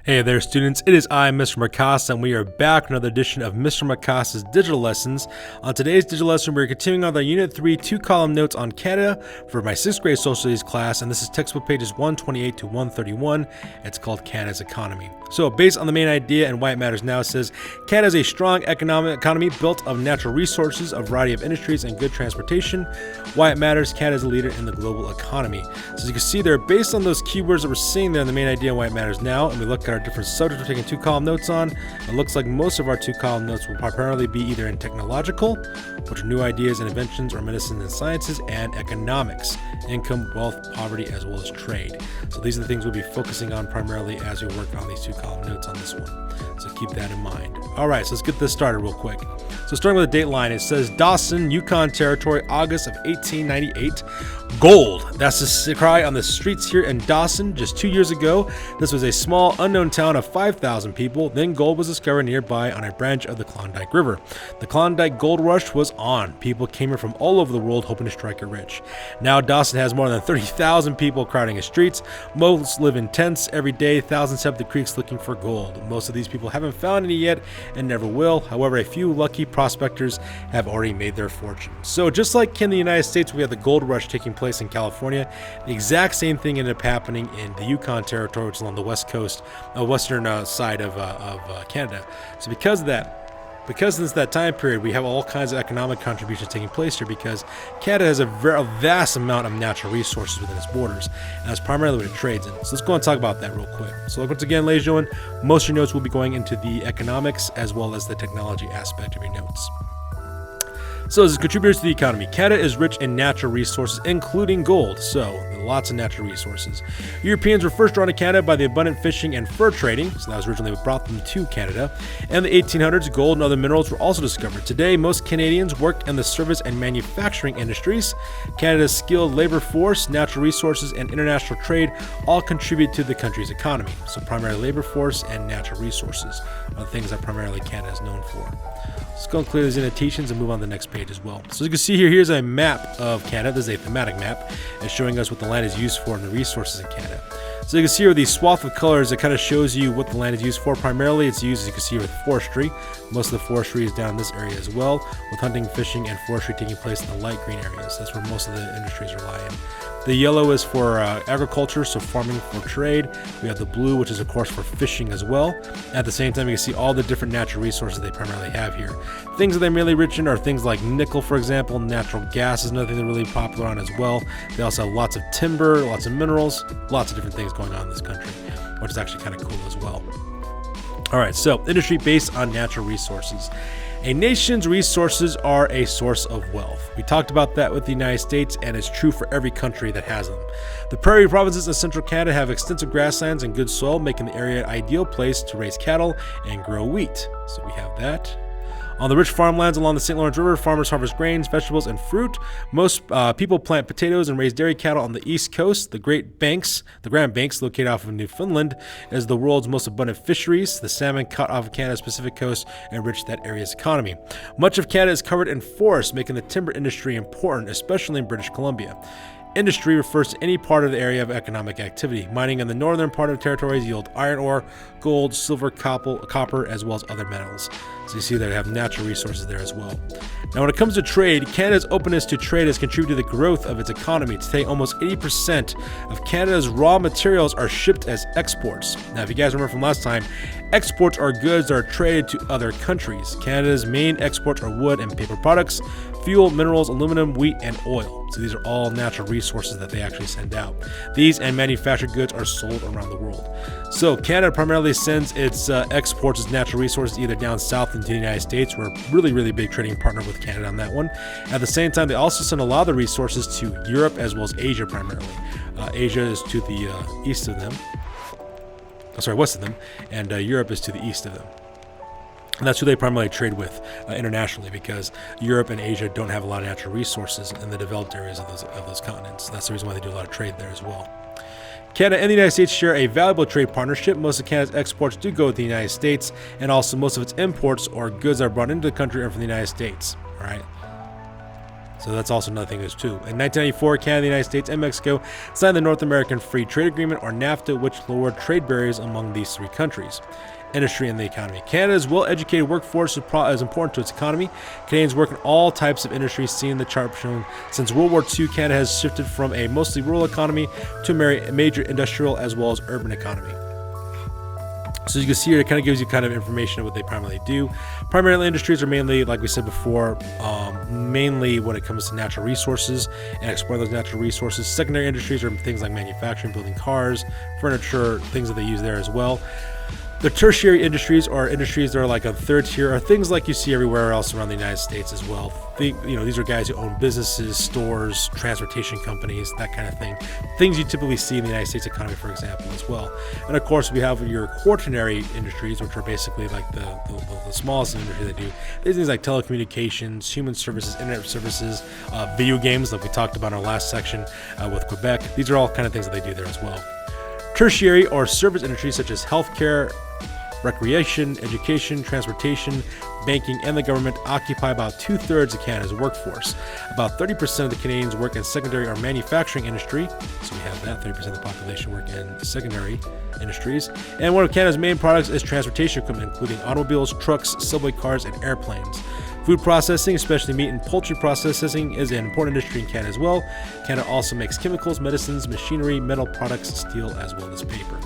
Hey there students, it is I, Mr. Mikasa, and we are back with another edition of Mr. Mikasa's Digital Lessons. On today's digital lesson, we're continuing on the Unit 3 2-column notes on Canada for my 6th grade social studies class, and this is textbook pages 128 to 131. It's called Canada's Economy. So based on the main idea and why it matters now, it says, Canada is a strong economy built of natural resources, a variety of industries, and good transportation. Why it matters, Canada is a leader in the global economy. So as you can see there, based on those keywords that we're seeing there in the main idea and why it matters now, and we look at our different subjects we're taking 2-column notes on, it looks like most of our 2-column notes will primarily be either in technological, which are new ideas and inventions, or medicine and sciences, and economics, income, wealth, poverty, as well as trade. So these are the things we'll be focusing on primarily as we work on these 2-column notes on this one. So keep that in mind. All right, so let's get this started real quick. So starting with the date line, it says Dawson, Yukon Territory, August of 1898. Gold. That's the cry on the streets here in Dawson. Just 2 years ago, this was a small, unknown town of 5,000 people. Then gold was discovered nearby on a branch of the Klondike River. The Klondike gold rush was on. People came here from all over the world hoping to strike it rich. Now Dawson has more than 30,000 people crowding its streets. Most live in tents every day. Thousands head up the creeks looking for gold. Most of these people haven't found any yet and never will. However, a few lucky prospectors have already made their fortune. So just like in the United States, we have the gold rush taking place in California. The exact same thing ended up happening in the Yukon Territory, which is on the west coast, western side of Canada. So because of since that time period, we have all kinds of economic contributions taking place here because Canada has a vast amount of natural resources within its borders, and that's primarily what it trades in. So let's go and talk about that real quick. So once again, ladies and gentlemen, most of your notes will be going into the economics as well as the technology aspect of your notes. So as contributors to the economy, Canada is rich in natural resources, including gold, so lots of natural resources. Europeans were first drawn to Canada by the abundant fishing and fur trading, so that was originally what brought them to Canada. In the 1800s, gold and other minerals were also discovered. Today, most Canadians work in the service and manufacturing industries. Canada's skilled labor force, natural resources, and international trade all contribute to the country's economy. So primarily labor force and natural resources are the things that primarily Canada is known for. Let's go and clear these annotations and move on to the next page as well. So as you can see here, here's a map of Canada. This is a thematic map. It's showing us what the land is used for and the resources in Canada. So you can see here these swath of colors, it kind of shows you what the land is used for. Primarily it's used, as you can see, with forestry. Most of the forestry is down in this area as well, with hunting, fishing, and forestry taking place in the light green areas. That's where most of the industries rely on. The yellow is for agriculture, so farming for trade. We have the blue, which is of course for fishing as well. At the same time, you can see all the different natural resources they primarily have here. Things that they're mainly rich in are things like nickel, for example. Natural gas is another thing they're really popular on as well. They also have lots of timber, lots of minerals, lots of different things going on in this country, which is actually kind of cool as well. All right, so industry based on natural resources. A nation's resources are a source of wealth. We talked about that with the United States, and it's true for every country that has them. The prairie provinces of central Canada have extensive grasslands and good soil, making the area an ideal place to raise cattle and grow wheat. So we have that. On the rich farmlands along the St. Lawrence River, farmers harvest grains, vegetables, and fruit. Most people plant potatoes and raise dairy cattle on the east coast. The Grand Banks, located off of Newfoundland, is the world's most abundant fisheries. The salmon caught off of Canada's Pacific coast enrich that area's economy. Much of Canada is covered in forests, making the timber industry important, especially in British Columbia. Industry refers to any part of the area of economic activity. Mining in the northern part of the territories yield iron ore, gold, silver, copper, as well as other metals. So you see they have natural resources there as well. Now when it comes to trade, Canada's openness to trade has contributed to the growth of its economy. Today, almost 80% of Canada's raw materials are shipped as exports. Now if you guys remember from last time, exports are goods that are traded to other countries. Canada's main exports are wood and paper products, fuel, minerals, aluminum, wheat, and oil. So these are all natural resources that they actually send out. These and manufactured goods are sold around the world. So Canada primarily sends its exports as natural resources either down south into the United States. We're a really, really big trading partner with Canada on that one. At the same time, they also send a lot of the resources to Europe as well as Asia primarily. Asia is to the east of them. West of them, and Europe is to the east of them. And that's who they primarily trade with internationally, because Europe and Asia don't have a lot of natural resources in the developed areas of those continents. That's the reason why they do a lot of trade there as well. Canada and the United States share a valuable trade partnership. Most of Canada's exports do go to the United States, and also most of its imports or goods that are brought into the country are from the United States. All right. So that's also another thing is too. In 1994, Canada, the United States, and Mexico signed the North American Free Trade Agreement, or NAFTA, which lowered trade barriers among these three countries. Industry and the economy. Canada's well-educated workforce is important to its economy. Canadians work in all types of industries seen in the chart shown. Since World War II, Canada has shifted from a mostly rural economy to a major industrial as well as urban economy. So you can see here, it kind of gives you kind of information of what they primarily do. Primarily industries are mainly, like we said before, mainly when it comes to natural resources and exploring those natural resources. Secondary industries are things like manufacturing, building cars, furniture, things that they use there as well. The tertiary industries, or industries that are like a third tier, are things like you see everywhere else around the United States as well. These are guys who own businesses, stores, transportation companies, that kind of thing. Things you typically see in the United States economy, for example, as well. And of course, we have your quaternary industries, which are basically like the smallest industry they do. These things like telecommunications, human services, internet services, video games, like we talked about in our last section with Quebec. These are all kind of things that they do there as well. Tertiary or service industries such as healthcare, recreation, education, transportation, banking, and the government occupy about 2/3 of Canada's workforce. About 30% of the Canadians work in secondary or manufacturing industry. So we have that, 30% of the population work in secondary industries. And one of Canada's main products is transportation equipment, including automobiles, trucks, subway cars, and airplanes. Food processing, especially meat and poultry processing, is an important industry in Canada as well. Canada also makes chemicals, medicines, machinery, metal products, steel, as well as paper.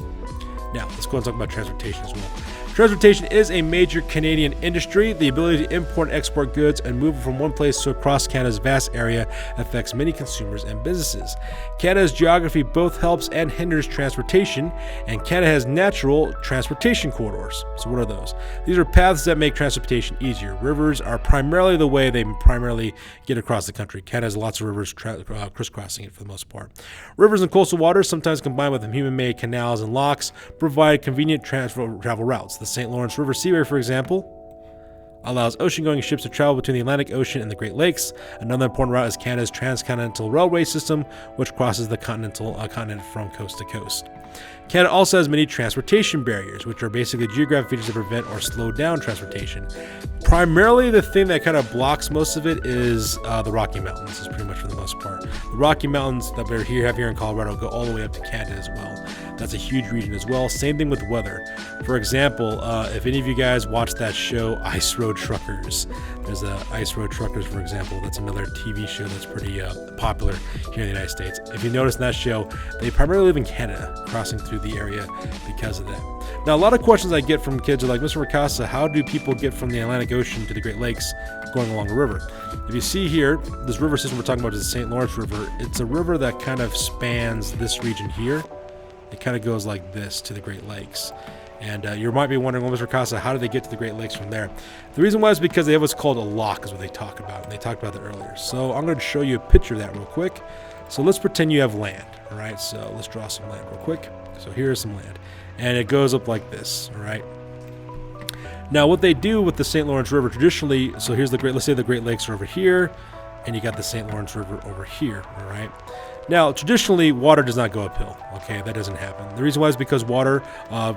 Now, let's go and talk about transportation as well. Transportation is a major Canadian industry. The ability to import and export goods and move from one place to across Canada's vast area affects many consumers and businesses. Canada's geography both helps and hinders transportation, and Canada has natural transportation corridors. So what are those? These are paths that make transportation easier. Rivers are primarily the way they primarily get across the country. Canada has lots of rivers crisscrossing it for the most part. Rivers and coastal waters, sometimes combined with human-made canals and locks, provide convenient travel routes. The St. Lawrence River Seaway, for example, allows ocean-going ships to travel between the Atlantic Ocean and the Great Lakes. Another important route is Canada's transcontinental railway system, which crosses the continent from coast to coast. Canada also has many transportation barriers, which are basically geographic features that prevent or slow down transportation. Primarily, the thing that kind of blocks most of it is the Rocky Mountains, is pretty much for the most part. The Rocky Mountains that we have here in Colorado go all the way up to Canada as well. That's a huge region as well. Same thing with weather. For example, if any of you guys watch that show, Ice Road Truckers, there's Ice Road Truckers, for example. That's another TV show that's pretty popular here in the United States. If you notice in that show, they primarily live in Canada, crossing through the area because of that. Now, a lot of questions I get from kids are like, Mr. Mercasa, how do people get from the Atlantic Ocean to the Great Lakes going along a river? If you see here, this river system we're talking about is the St. Lawrence River. It's a river that kind of spans this region here. It kind of goes like this to the Great Lakes. And you might be wondering, well, Mr. Casa, how do they get to the Great Lakes from there? The reason why is because they have what's called a lock, is what they talk about. And they talked about that earlier. So I'm going to show you a picture of that real quick. So let's pretend you have land, all right? So let's draw some land real quick. So here's some land. And it goes up like this, all right? Now, what they do with the St. Lawrence River traditionally, so here's the let's say the Great Lakes are over here, and you got the St. Lawrence River over here, all right? Now, traditionally, water does not go uphill, okay? That doesn't happen. The reason why is because water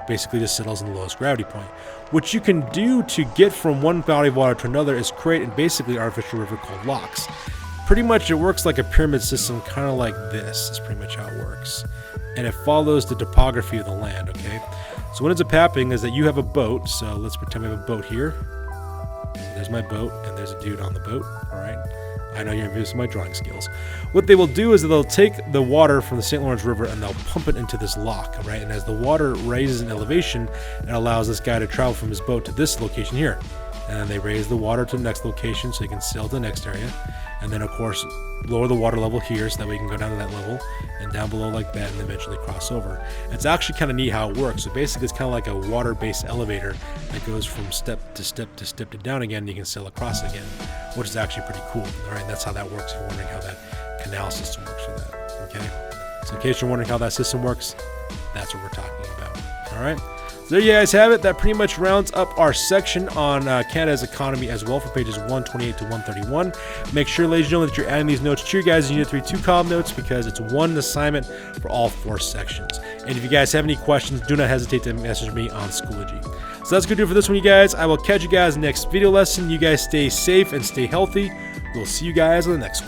basically just settles in the lowest gravity point. What you can do to get from one body of water to another is create a basically artificial river called locks. Pretty much it works like a pyramid system, kind of like this is pretty much how it works. And it follows the topography of the land, okay? So what ends up happening is that you have a boat. So let's pretend we have a boat here. So there's my boat, and there's a dude on the boat, all right? I know you're envious of my drawing skills. What they will do is that they'll take the water from the St. Lawrence River and they'll pump it into this lock, right? And as the water raises in elevation, it allows this guy to travel from his boat to this location here. And then they raise the water to the next location so he can sail to the next area. And then, of course, lower the water level here so that we can go down to that level and down below like that and eventually cross over. It's actually kind of neat how it works. So basically, it's kind of like a water-based elevator that goes from step to step to step to down again, and you can sail across again, which is actually pretty cool. All right, that's how that works if you're wondering how that canal system works for that, okay? So in case you're wondering how that system works, that's what we're talking about, all right? So there you guys have it. That pretty much rounds up our section on Canada's economy as well for pages 128 to 131. Make sure, ladies and gentlemen, that you're adding these notes to your guys' Unit 3 2-column notes because it's one assignment for all 4 sections. And if you guys have any questions, do not hesitate to message me on Schoology. So that's going to do it for this one, you guys. I will catch you guys next video lesson. You guys stay safe and stay healthy. We'll see you guys on the next one.